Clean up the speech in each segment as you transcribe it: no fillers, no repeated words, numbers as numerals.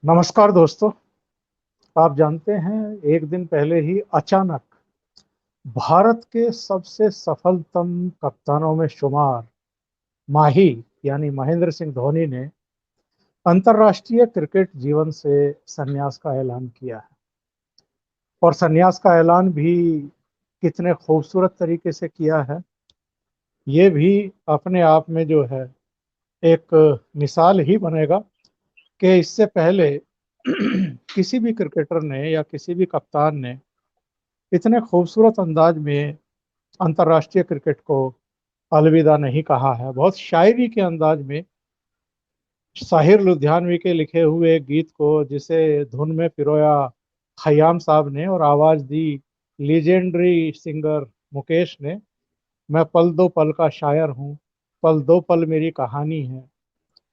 नमस्कार दोस्तों। आप जानते हैं एक दिन पहले ही अचानक भारत के सबसे सफलतम कप्तानों में शुमार माही यानी महेंद्र सिंह धोनी ने अंतर्राष्ट्रीय क्रिकेट जीवन से संन्यास का ऐलान किया है। और संन्यास का ऐलान भी कितने खूबसूरत तरीके से किया है, ये भी अपने आप में जो है एक मिसाल ही बनेगा कि इससे पहले किसी भी क्रिकेटर ने या किसी भी कप्तान ने इतने खूबसूरत अंदाज में अंतर्राष्ट्रीय क्रिकेट को अलविदा नहीं कहा है। बहुत शायरी के अंदाज में साहिर लुधियानवी के लिखे हुए एक गीत को जिसे धुन में पिरोया खयाम साहब ने और आवाज दी लीजेंडरी सिंगर मुकेश ने। मैं पल दो पल का शायर हूँ, पल दो पल मेरी कहानी है,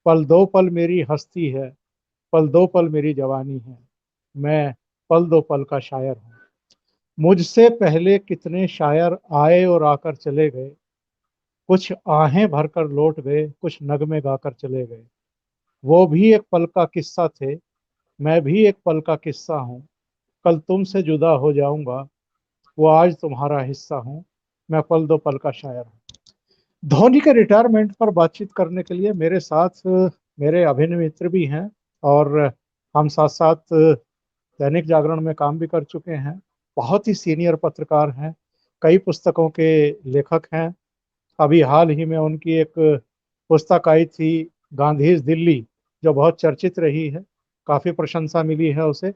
पल दो पल मेरी हस्ती है, पल दो पल मेरी जवानी है, मैं पल दो पल का शायर हूँ। मुझसे पहले कितने शायर आए और आकर चले गए, कुछ आहें भरकर लौट गए, कुछ नगमे गाकर चले गए। वो भी एक पल का किस्सा थे, मैं भी एक पल का किस्सा हूँ। कल तुमसे जुदा हो जाऊंगा, वो आज तुम्हारा हिस्सा हूँ। मैं पल दो पल का शायर हूँ। धोनी के रिटायरमेंट पर बातचीत करने के लिए मेरे साथ मेरे अभिन्न मित्र भी हैं। और हम साथ साथ दैनिक जागरण में काम भी कर चुके हैं। बहुत ही सीनियर पत्रकार हैं, कई पुस्तकों के लेखक हैं। अभी हाल ही में उनकी एक पुस्तक आई थी, गांधीज दिल्ली, जो बहुत चर्चित रही है, काफी प्रशंसा मिली है उसे।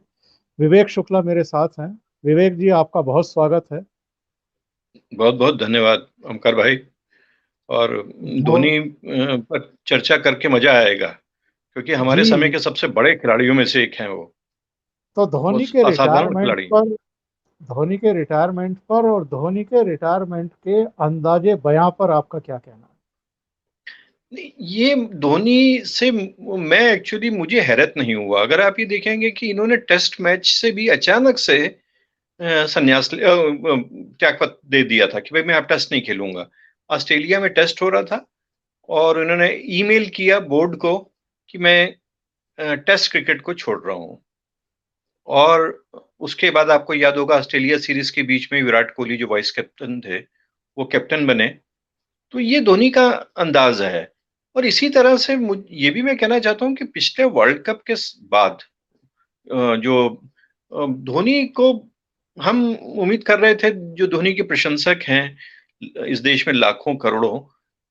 विवेक शुक्ला मेरे साथ हैं। विवेक जी, आपका बहुत स्वागत है। बहुत बहुत धन्यवाद ओमकार भाई। और धो धोनी पर चर्चा करके मजा आएगा, क्योंकि हमारे समय जी, के सबसे बड़े खिलाड़ियों में से एक हैं वो। तो वो असाधारण खिलाड़ी हैं। धोनी के रिटायरमेंट पर और धोनी के रिटायरमेंट के अंदाजे बयां पर आपका क्या कहना नहीं, ये धोनी से मैं एक्चुअली मुझे हैरत नहीं हुआ। अगर आप ये देखेंगे कि इन्होंने टेस्ट मैच से भी अचानक से त्याग पत्र दे दिया था कि भाई मैं अब टेस्ट नहीं खेलूंगा। ऑस्ट्रेलिया में टेस्ट हो रहा था और उन्होंने ईमेल किया बोर्ड को कि मैं टेस्ट क्रिकेट को छोड़ रहा हूँ। और उसके बाद आपको याद होगा ऑस्ट्रेलिया सीरीज के बीच में विराट कोहली जो वाइस कैप्टन थे, वो कैप्टन बने। तो ये धोनी का अंदाज है। और इसी तरह से ये भी मैं कहना चाहता हूँ कि पिछले वर्ल्ड कप के बाद जो धोनी को हम उम्मीद कर रहे थे, जो धोनी के प्रशंसक हैं इस देश में लाखों करोड़ों,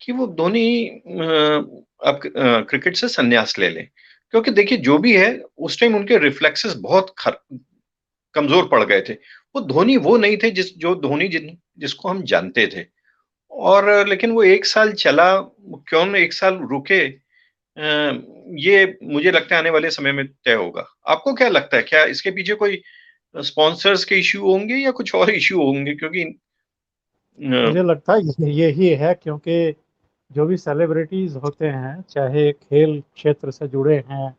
कि वो धोनी अब क्रिकेट से संन्यास ले लें। क्योंकि देखिए जो भी है, उस टाइम उनके रिफ्लेक्सेस बहुत कमजोर पड़ गए थे। वो धोनी वो नहीं थे जो धोनी जिसको हम जानते थे। और लेकिन वो एक साल चला, क्यों न एक साल रुके, ये मुझे लगता है आने वाले समय में तय होगा। आपको क्या लगता है, क्या इसके पीछे कोई स्पॉन्सर्स के इश्यू होंगे या कुछ और इश्यू होंगे? क्योंकि है? मुझे लगता है यही है, क्योंकि जो भी सेलिब्रिटीज होते हैं, चाहे खेल क्षेत्र से जुड़े हैं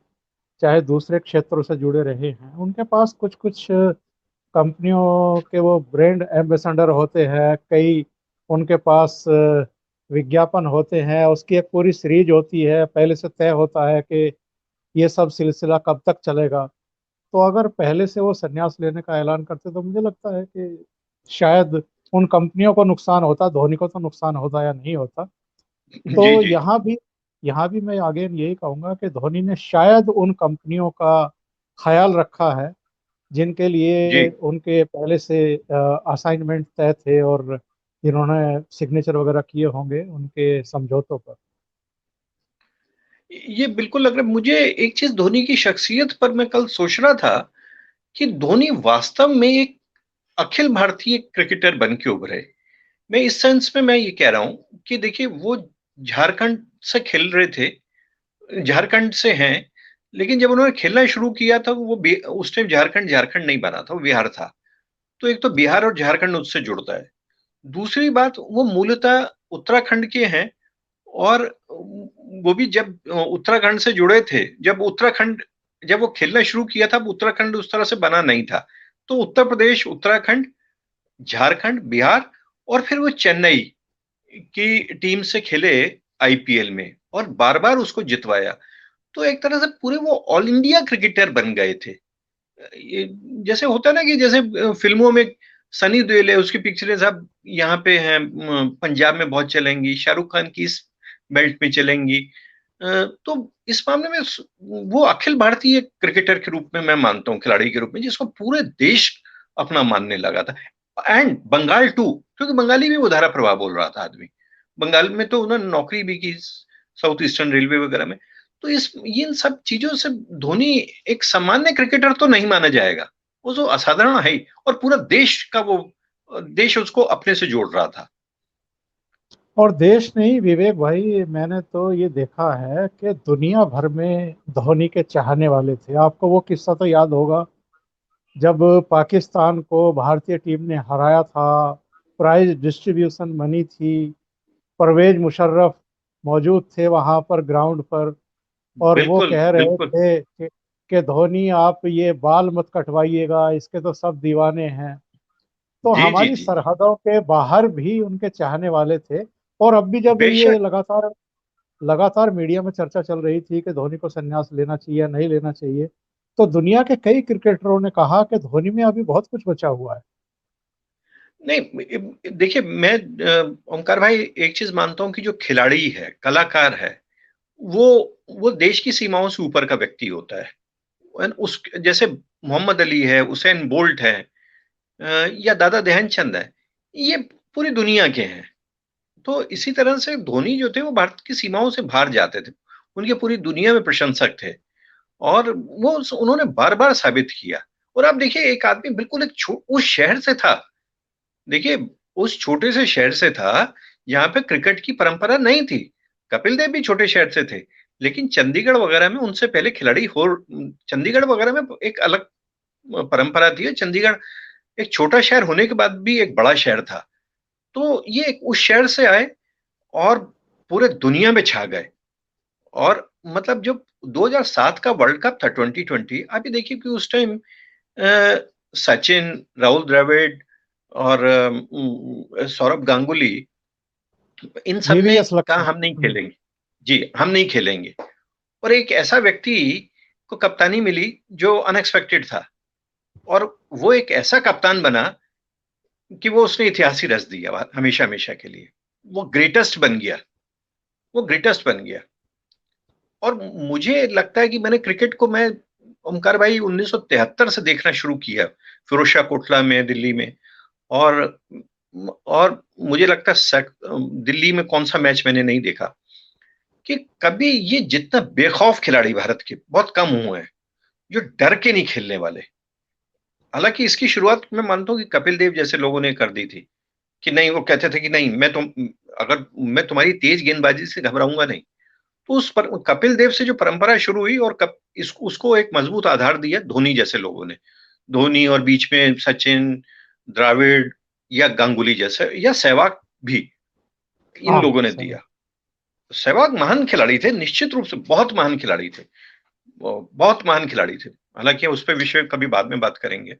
चाहे दूसरे क्षेत्रों से जुड़े रहे हैं, उनके पास कुछ कुछ कंपनियों के वो ब्रांड एम्बेसडर होते हैं। कई उनके पास विज्ञापन होते हैं, उसकी एक पूरी सीरीज होती है, पहले से तय होता है कि ये सब सिलसिला कब तक चलेगा। तो अगर पहले से वो संन्यास लेने का ऐलान करते तो मुझे लगता है कि शायद उन कंपनियों को नुकसान होता, धोनी को तो नुकसान होता या नहीं होता। जी तो जी यहाँ भी मैं आगे यही कहूंगा कि धोनी ने शायद उन कंपनियों का ख्याल रखा है जिनके जी। लिए उनके पहले से असाइनमेंट तय थे और जिन्होंने सिग्नेचर वगैरह किए होंगे उनके समझौतों पर। ये बिल्कुल लग रहा है मुझे। एक चीज धोनी की शख्सियत पर मैं कल सोच रहा था कि धोनी वास्तव में एक अखिल भारतीय क्रिकेटर बन के उभरे। मैं इस सेंस में मैं ये कह रहा हूं कि देखिए वो झारखंड से खेल रहे थे, झारखंड से हैं। लेकिन जब उन्होंने खेलना शुरू किया था, वो उस टाइम झारखंड झारखंड नहीं बना था, वो बिहार था। तो एक तो बिहार और झारखंड उससे जुड़ता है। दूसरी बात, वो मूलतः उत्तराखंड के हैं। और वो भी जब उत्तराखंड से जुड़े थे, जब वो खेलना शुरू किया था, उत्तराखंड उस तरह से बना नहीं था। तो उत्तर प्रदेश, उत्तराखंड, झारखंड, बिहार, और फिर वो चेन्नई की टीम से खेले आईपीएल में और बार बार उसको जितवाया। तो एक तरह से पूरे वो ऑल इंडिया क्रिकेटर बन गए थे। ये जैसे होता है ना कि जैसे फिल्मों में सनी देओल है, उसकी पिक्चरें साहब यहाँ पे हैं, पंजाब में बहुत चलेंगी, शाहरुख खान की इस बेल्ट में चलेंगी। तो इस मामले में वो अखिल भारतीय क्रिकेटर के रूप में मैं मानता हूँ, खिलाड़ी के रूप में, जिसको पूरे देश अपना मानने लगा था। एंड बंगाल टू, क्योंकि बंगाली भी वो धारा प्रवाह बोल रहा था आदमी। बंगाल में तो उन्होंने नौकरी भी की, साउथ ईस्टर्न रेलवे वगैरह में। तो इस इन सब चीजों से धोनी एक सामान्य क्रिकेटर तो नहीं माना जाएगा, वो जो असाधारण है ही, और पूरा देश का वो देश उसको अपने से जोड़ रहा था। और देश नहीं विवेक भाई, मैंने तो ये देखा है कि दुनिया भर में धोनी के चाहने वाले थे। आपको वो किस्सा तो याद होगा, जब पाकिस्तान को भारतीय टीम ने हराया था, प्राइज डिस्ट्रीब्यूशन मनी थी, परवेज मुशर्रफ मौजूद थे वहां पर ग्राउंड पर, और वो बिल्कुल कह रहे बिल्कुल। थे कि धोनी आप ये बाल मत कटवाइएगा, इसके तो सब दीवाने हैं। तो जी जी हमारी जी। सरहदों के बाहर भी उनके चाहने वाले थे। और अब भी जब ये बेशक। लगातार लगातार मीडिया में चर्चा चल रही थी कि धोनी को संन्यास लेना चाहिए या नहीं लेना चाहिए, तो दुनिया के कई क्रिकेटरों ने कहा कि धोनी में अभी बहुत कुछ बचा हुआ है। नहीं, देखिए मैं ओंकार भाई एक चीज मानता हूं कि जो खिलाड़ी है, कलाकार है, वो वो देश की सीमाओं से ऊपर का व्यक्ति होता है। उस जैसे मोहम्मद अली है, उसेन बोल्ट है, या दादा ध्यानचंद है, ये पूरी दुनिया के हैं। तो इसी तरह से धोनी जो थे वो भारत की सीमाओं से बाहर जाते थे, उनके पूरी दुनिया में प्रशंसक थे, और वो उन्होंने बार बार साबित किया। और आप देखिए, एक आदमी बिल्कुल उस शहर से था, देखिए उस छोटे से शहर से था जहां पे क्रिकेट की परंपरा नहीं थी। कपिल देव भी छोटे शहर से थे, लेकिन चंडीगढ़ वगैरह में उनसे पहले खिलाड़ी हो, चंडीगढ़ वगैरह में एक अलग परंपरा थी। चंडीगढ़ एक छोटा शहर होने के बाद भी एक बड़ा शहर था। तो ये उस शहर से आए और पूरे दुनिया में छा गए। और मतलब जब 2007 का वर्ल्ड कप था, 2020, आप ये देखिए कि उस टाइम सचिन, राहुल द्रविड़ और सौरभ गांगुली, इन सब ने वीवीएस कहा लक्ष्मण। हम नहीं खेलेंगे। जी, हम नहीं खेलेंगे। और एक ऐसा व्यक्ति को कप्तानी मिली जो अनएक्सपेक्टेड था, और वो एक ऐसा कप्तान बना कि वो उसने इतिहास ही रच दिया हमेशा हमेशा के लिए। वो ग्रेटेस्ट बन गया, वो ग्रेटेस्ट बन गया। और मुझे लगता है कि मैंने क्रिकेट को, मैं ओमकार भाई 1973 से देखना शुरू किया, फिरोज शाह कोटला में दिल्ली में। और और मुझे लगता है दिल्ली में कौन सा मैच मैंने नहीं देखा कि कभी ये जितना बेखौफ खिलाड़ी भारत के बहुत कम हुए हैं, जो डर के नहीं खेलने वाले। हालांकि इसकी शुरुआत मैं मानता हूं कि कपिल देव जैसे लोगों ने कर दी थी, कि नहीं, वो कहते थे कि नहीं, अगर मैं तुम्हारी तेज गेंदबाजी से घबराऊंगा नहीं। तो उस पर कपिल देव से जो परंपरा शुरू हुई, और उसको एक मजबूत आधार दिया धोनी जैसे लोगों ने। धोनी और बीच में सचिन, द्रविड़, या गांगुली जैसे, या सहवाग भी, इन हाँ लोगों ने सही। दिया। सहवाग महान खिलाड़ी थे, निश्चित रूप से बहुत महान खिलाड़ी थे, वो बहुत महान खिलाड़ी थे। हालांकि उस पर विषय कभी बाद में बात करेंगे।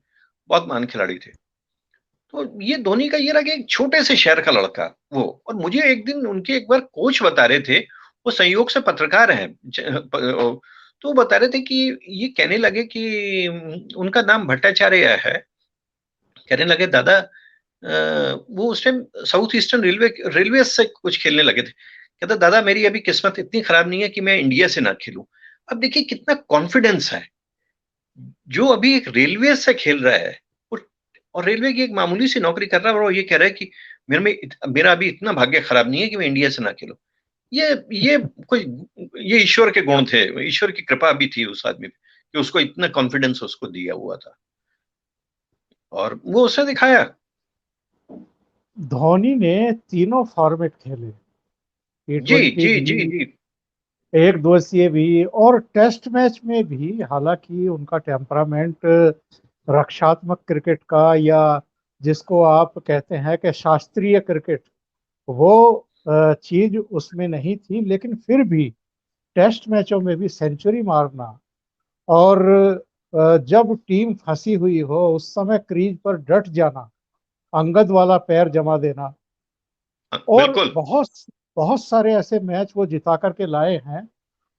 बहुत महान खिलाड़ी थे। तो ये धोनी का ये रहा कि एक छोटे से शहर का लड़का वो। और मुझे एक दिन उनके एक बार कोच बता रहे थे, वो संयोग से पत्रकार हैं, तो वो बता रहे थे कि ये कहने लगे कि उनका नाम भट्टाचार्य है। कहने लगे दादा, वो उस टाइम साउथ ईस्टर्न रेलवे से कुछ खेलने लगे थे। कहता दादा, मेरी अभी किस्मत इतनी खराब नहीं है कि मैं इंडिया से ना खेलूं। अब देखिए कितना कॉन्फिडेंस है, जो अभी एक रेलवे से खेल रहा है, और रेलवे की एक मामूली सी नौकरी कर रहा है, और वो ये कह रहा है कि मेरा अभी इतना भाग्य खराब नहीं है कि मैं इंडिया से ना खेलूं। ये ये कोई ये ईश्वर के गुण थे, ईश्वर की कृपा भी थी उस आदमी पे, कि उसको इतना कॉन्फिडेंस उसको दिया हुआ था, और वो उसने दिखाया। धोनी ने तीनों फॉर्मेट खेले, टी जी ट्वेंटी जी जी भी, जी। एक दिवसीय भी, और टेस्ट मैच में भी। हालांकि उनका टेम्परामेंट रक्षात्मक क्रिकेट का, या जिसको आप कहते हैं कि शास्त्रीय क्रिकेट, वो चीज उसमें नहीं थी, लेकिन फिर भी टेस्ट मैचों में भी सेंचुरी मारना, और जब टीम फंसी हुई हो उस समय क्रीज पर डट जाना, अंगद वाला पैर जमा देना। और बिल्कुल। बहुत बहुत सारे ऐसे मैच वो जिता करके लाए हैं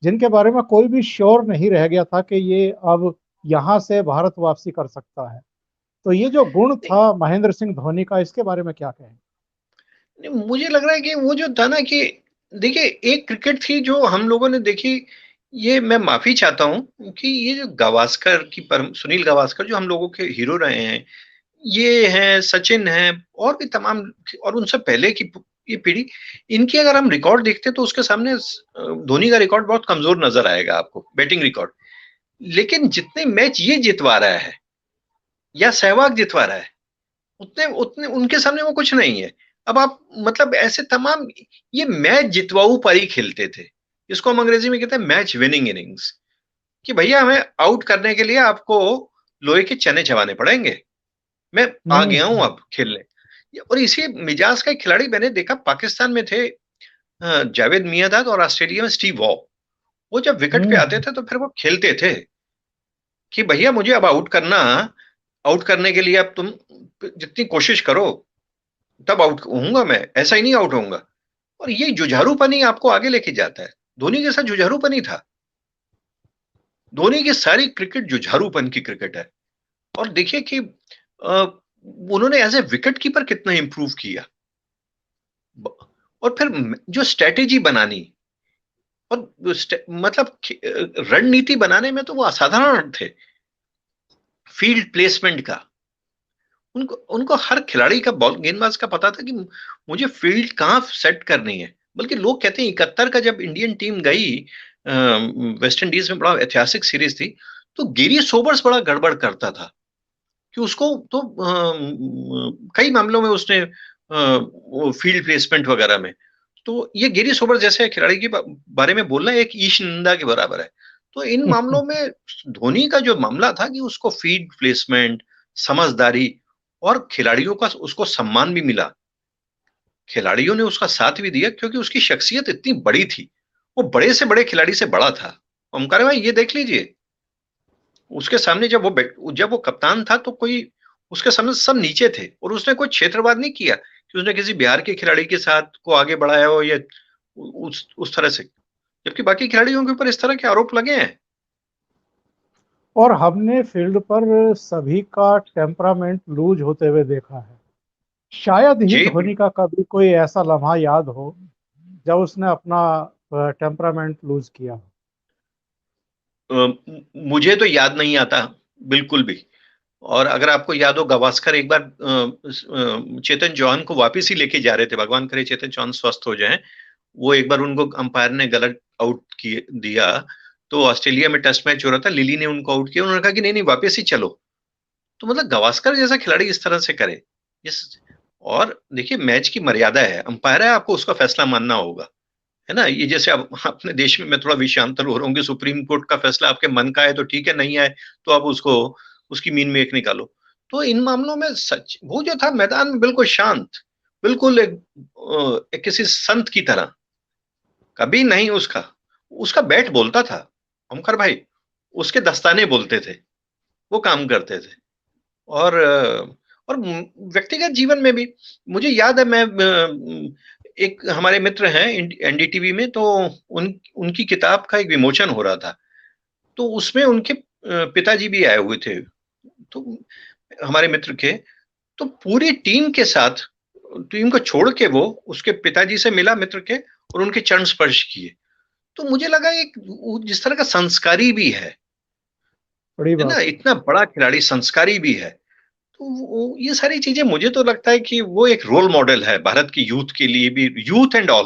जिनके बारे में कोई भी श्योर नहीं रह गया था कि ये अब यहाँ से भारत वापसी कर सकता है। तो ये जो गुण नहीं, था महेंद्र सिंह धोनी का, इसके बारे में क्या कहें? नहीं, मुझे लग रहा है कि वो जो था ना कि देखिए एक क्रिकेट थी जो हम लोगों ने देखी। ये मैं माफी चाहता हूँ कि ये जो गावस्कर की सुनील गावस्कर जो हम लोगों के हीरो रहे हैं, ये हैं सचिन हैं और भी तमाम, और उनसे पहले की ये पीढ़ी, इनकी अगर हम रिकॉर्ड देखते हैं तो उसके सामने धोनी का रिकॉर्ड बहुत कमजोर नजर आएगा आपको, बैटिंग रिकॉर्ड। लेकिन जितने मैच ये जितवा रहा है या सहवाग जितवा रहा है, उतने उतने उनके सामने वो कुछ नहीं है। अब आप मतलब ऐसे तमाम, ये मैच जितवाऊ पारी खेलते थे। इसको हम अंग्रेजी में कहते हैं मैच विनिंग इनिंग्स, कि भैया हमें आउट करने के लिए आपको लोहे के चने चबाने पड़ेंगे, मैं आ हम्म। गया हूं अब खेलने। और इसी मिजाज का एक खिलाड़ी मैंने देखा पाकिस्तान में थे, जावेद मियांदाद, और ऑस्ट्रेलिया में स्टीव वॉ। वो जब विकेट पे आते हम्म। थे तो फिर वो खेलते थे कि भैया मुझे अब आउट करना, आउट करने के लिए अब तुम जितनी कोशिश करो तब आउट होऊंगा, मैं ऐसा ही नहीं आउट होऊंगा। और ये जुझारूपनी आपको आगे लेके जाता है। धोनी के साथ जुझारूपनी था। धोनी की सारी क्रिकेट जुझारूपन की क्रिकेट है। और देखिए कि उन्होंने एज ए विकेट कीपर कितना इंप्रूव किया, और फिर जो स्ट्रेटेजी बनानी, और मतलब रणनीति बनाने में तो वो असाधारण थे। फील्ड प्लेसमेंट का, उनको उनको हर खिलाड़ी का, बॉल गेंदबाज का पता था कि मुझे फील्ड कहाँ सेट करनी है। बल्कि लोग कहते हैं 71 का जब इंडियन टीम गई वेस्ट इंडीज में, बड़ा ऐतिहासिक सीरीज थी, तो गिरी सोबर्स बड़ा गड़बड़ करता था कि उसको तो कई मामलों में उसने फील्ड प्लेसमेंट वगैरह में, तो ये गिरी सोबर्स जैसे खिलाड़ी के बारे में बोलना एक ईश निंदा के बराबर है। तो इन मामलों में धोनी का जो मामला था कि उसको फील्ड प्लेसमेंट, समझदारी, और खिलाड़ियों का उसको सम्मान भी मिला। खिलाड़ियों ने उसका साथ भी दिया क्योंकि उसकी शख्सियत इतनी बड़ी थी। वो बड़े से बड़े खिलाड़ी से बड़ा था। ओमकार भाई ये देख लीजिए, उसके सामने जब वो कप्तान था तो कोई, उसके सामने सब नीचे थे, और उसने कोई क्षेत्रवाद नहीं किया कि उसने किसी बिहार के खिलाड़ी के साथ को आगे बढ़ाया हो, या उस तरह से। जबकि बाकी खिलाड़ियों के ऊपर इस तरह के आरोप लगे हैं। और हमने फील्ड पर सभी का टेम्परामेंट लूज होते हुए देखा है। शायद ही जी धोनी का कभी कोई ऐसा लम्हा याद हो जब उसने अपना टेम्परामेंट लूज किया। मुझे तो याद नहीं आता बिल्कुल भी। और अगर आपको याद हो, गावस्कर एक बार चेतन चौहान को वापस ही लेके जा रहे थे, भगवान करे चेतन चौहान स्वस्थ हो जाएं। वो एक बार उनको अंपायर ने गलत आउट किए दिया, तो ऑस्ट्रेलिया में टेस्ट मैच हो रहा था, लिली ने उनको आउट किया, उन्होंने कहा कि नहीं नहीं वापस ही चलो। तो मतलब गावस्कर जैसा खिलाड़ी इस तरह से करे इस, और देखिए मैच की मर्यादा है, अंपायर है, आपको उसका फैसला मानना होगा, है ना। ये जैसे अब अपने देश में मैं थोड़ा विषयांतर हो रहा हूँ कि सुप्रीम कोर्ट का फैसला आपके मन का है तो ठीक है, नहीं आए तो आप उसको, उसकी मीन में एक निकालो। तो इन मामलों में सच वो जो था मैदान में बिल्कुल शांत, बिल्कुल एक किसी संत की तरह, कभी नहीं उसका, उसका बैट बोलता था ओमकार भाई, उसके दस्ताने बोलते थे, वो काम करते थे। और और व्यक्तिगत जीवन में भी मुझे याद है, मैं एक हमारे मित्र हैं एनडीटीवी में, तो उनकी किताब का एक विमोचन हो रहा था, तो उसमें उनके पिताजी भी आए हुए थे, तो हमारे मित्र के, तो पूरी टीम के साथ, टीम को छोड़ के वो उसके पिताजी से मिला मित्र के, और उनके चरण स्पर्श किए। तो मुझे लगा एक जिस तरह का संस्कारी भी बड़ी है ना, बात। इतना बड़ा खिलाड़ी संस्कारी भी है। तो ये सारी चीजें मुझे तो लगता है कि वो एक रोल मॉडल है भारत की यूथ के लिए भी, यूथ एंड ऑल,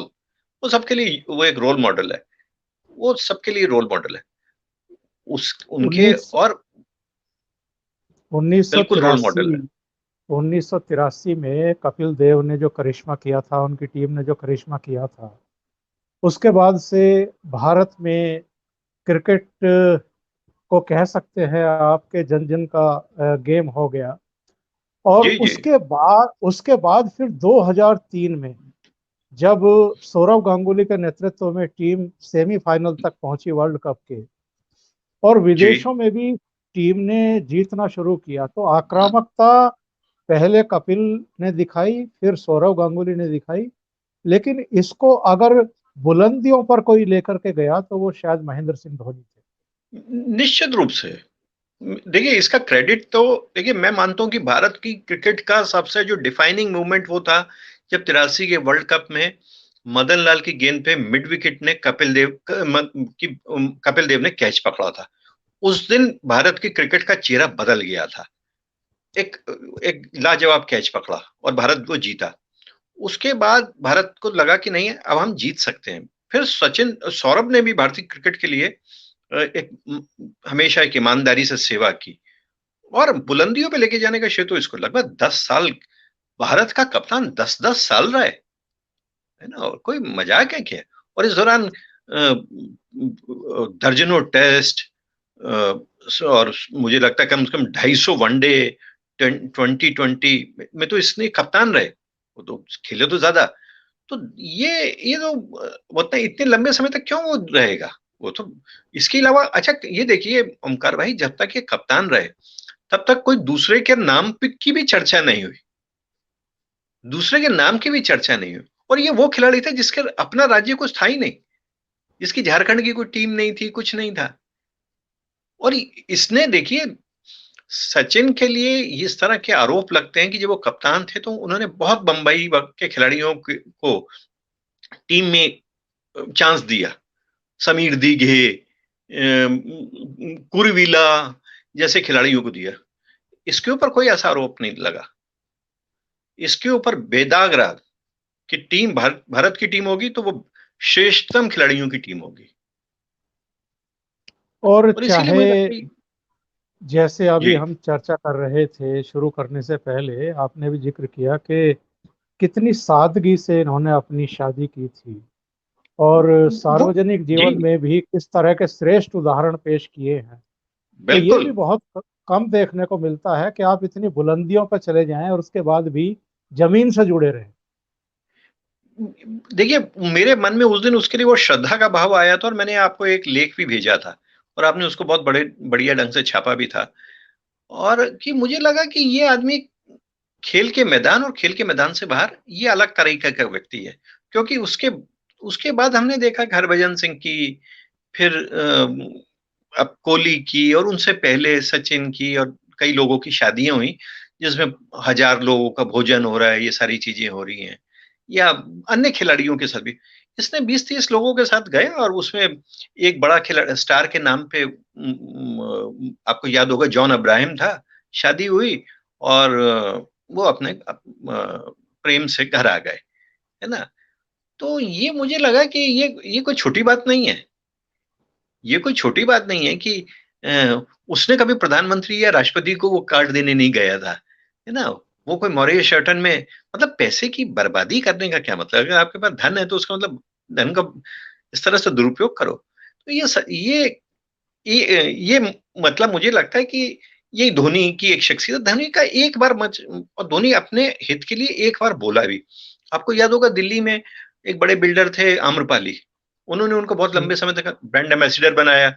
वो सबके लिए वो एक रोल मॉडल है। वो सबके लिए रोल मॉडल है, उस उनके, उन्नीस और उन्नीस सौ बिल्कुल रोल तिरासी मॉडल है। 1983 में कपिल देव ने जो करिश्मा किया था, उनकी टीम ने जो करिश्मा किया था, उसके बाद से भारत में क्रिकेट को कह सकते हैं आपके जन जन का गेम हो गया। और जी जी उसके बाद फिर 2003 में जब सौरव गांगुली के नेतृत्व में टीम सेमीफाइनल तक पहुंची वर्ल्ड कप के, और जी विदेशों में भी टीम ने जीतना शुरू किया, तो आक्रामकता पहले कपिल ने दिखाई, फिर सौरव गांगुली ने दिखाई। लेकिन इसको अगर बुलंदियों पर कोई लेकर के गया तो वो शायद महेंद्र सिंह धोनी थे। निश्चित रूप से। देखिए इसका क्रेडिट तो, देखिए मैं मानता हूं कि भारत की क्रिकेट का सबसे जो डिफाइनिंग मूवमेंट वो था जब 83 के वर्ल्ड कप में मदन लाल की गेंद पे मिड विकेट ने कपिल देव ने कैच पकड़ा था। उस दिन भारत की क्रिकेट का चेहरा बदल गया था। एक एक लाजवाब कैच पकड़ा और भारत को जीता। उसके बाद भारत को लगा कि नहीं अब हम जीत सकते हैं। फिर सचिन सौरभ ने भी भारतीय क्रिकेट के लिए एक हमेशा एक ईमानदारी से सेवा की और बुलंदियों पे लेके जाने का श्रेय तो इसको। लगभग 10 साल भारत का कप्तान 10-10 साल रहा है ना, और कोई मजाक है क्या। और इस दौरान दर्जनों टेस्ट और मुझे लगता है कम से कम 250 वनडे 2020 में तो इसने कप्तान रहे। वो तो खेले तो ज्यादा। तो ये तो मतलब इतने लंबे समय तक क्यों वो रहेगा। वो तो इसके अलावा अच्छा ये देखिए ओमकार भाई, जब तक ये कप्तान रहे तब तक कोई दूसरे के नाम की भी चर्चा नहीं हुई। दूसरे के नाम की भी चर्चा नहीं हुई। और ये वो खिलाड़ी था जिसके अपना राज्य कुछ था ही नहीं, जिसकी झारखंड की कोई टीम नहीं थी, कुछ नहीं था। और इसने देखिए सचिन के लिए इस तरह के आरोप लगते हैं कि जब वो कप्तान थे तो उन्होंने बहुत बंबई के खिलाड़ियों को टीम में चांस दिया। समीर दीघे, कुरविला जैसे खिलाड़ियों को दिया। इसके ऊपर कोई ऐसा आरोप नहीं लगा। इसके ऊपर बेदाग रहा कि टीम भारत की टीम होगी तो वो श्रेष्ठतम खिलाड़ियों की टीम होगी। और और इसीलिए चाहे मुझे लगता है जैसे अभी जी हम चर्चा कर रहे थे शुरू करने से पहले, आपने भी जिक्र किया कि कितनी सादगी से इन्होंने अपनी शादी की थी और वो सार्वजनिक जी जीवन में भी किस तरह के श्रेष्ठ उदाहरण पेश किए हैं। तो ये बिल्कुल। भी बहुत कम देखने को मिलता है कि आप इतनी बुलंदियों पर चले जाएं और उसके बाद भी जमीन से जुड़े रहें। देखिए मेरे मन में उस दिन उसके लिए वो श्रद्धा का भाव आया था और मैंने आपको एक लेख भी भेजा था और आपने उसको बहुत बड़े बढ़िया ढंग से छापा भी था। और कि मुझे लगा कि ये आदमी खेल के मैदान और खेल के मैदान से बाहर ये अलग तरीके का व्यक्ति है। क्योंकि उसके उसके बाद हमने देखा कि हरभजन सिंह की, फिर अब कोहली की और उनसे पहले सचिन की और कई लोगों की शादियां हुई जिसमें 1000 लोगों का भोजन हो रहा है, ये सारी चीजें हो रही हैं। या अन्य खिलाड़ियों के साथ भी इसने 20-30 लोगों के साथ गया और उसमें एक बड़ा खिलाड़ी स्टार के नाम पे आपको याद होगा जॉन अब्राहम था। शादी हुई और वो अपने प्रेम से घर आ गए, है ना। तो ये मुझे लगा कि ये कोई छोटी बात नहीं है। ये कोई छोटी बात नहीं है कि उसने कभी प्रधानमंत्री या राष्ट्रपति को वो कार्ड देने नहीं गया था, है ना। वो कोई मॉरिस शर्टन में, मतलब पैसे की बर्बादी करने का क्या मतलब। अगर आपके पास धन है तो उसका मतलब धन का इस तरह से दुरुपयोग करो। तो ये मतलब मुझे लगता है कि ये धोनी की एक शख्सियत। धोनी का एक बार मच और धोनी अपने हित के लिए एक बार बोला भी। आपको याद होगा दिल्ली में एक बड़े बिल्डर थे आम्रपाली, उन्होंने उनको बहुत जी। लंबे समय तक ब्रांड एम्बेसडर बनाया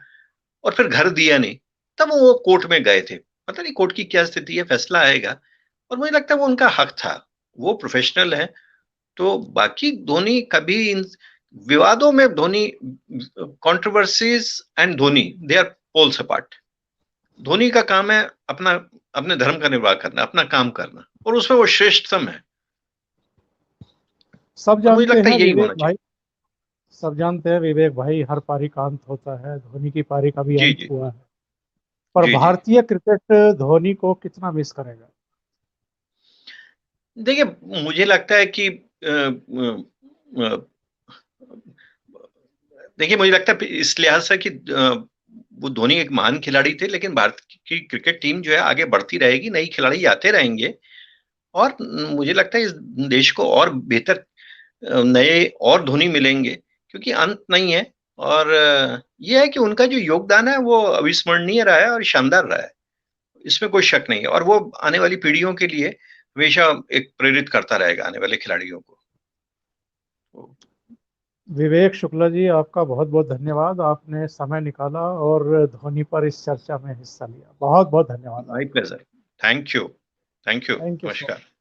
और फिर घर दिया नहीं। तब वो कोर्ट में गए थे। पता नहीं कोर्ट की क्या स्थिति है, फैसला आएगा। और मुझे लगता है वो उनका हक था, वो प्रोफेशनल है। तो बाकी धोनी कभी इन विवादों में Dhoni, controversies and Dhoni they are poles apart. Dhoni का काम है अपना अपने धर्म का निर्वाह करना, अपना काम करना, और उसमें वो श्रेष्ठतम है। सब और मुझे जानते लगता है हैं यही विवेक होना भाई, चाहिए। सब जानते हैं विवेक भाई, हर पारी का अंत होता है, धोनी की पारी का भी जी अंत जी हुआ है। पर जी जी। भारतीय क्रिकेट धोनी को कितना मिस करेगा। देखिए मुझे लगता है कि देखिए मुझे लगता है इस लिहाज से कि वो धोनी एक महान खिलाड़ी थे, लेकिन भारत की क्रिकेट टीम जो है आगे बढ़ती रहेगी, नई खिलाड़ी आते रहेंगे। और मुझे लगता है इस देश को और बेहतर नए और धोनी मिलेंगे, क्योंकि अंत नहीं है। और ये है कि उनका जो योगदान है वो अविस्मरणीय रहा है और शानदार रहा है। इसमें कोई शक नहीं है और वो आने वाली पीढ़ियों के लिए हमेशा एक प्रेरित करता रहेगा आने वाले खिलाड़ियों को। तो विवेक शुक्ला जी, आपका बहुत बहुत धन्यवाद, आपने समय निकाला और धोनी पर इस चर्चा में हिस्सा लिया। बहुत बहुत धन्यवाद माय आपका। Pleasure. Thank you. Thank you. Thank you so नमस्कार। मच।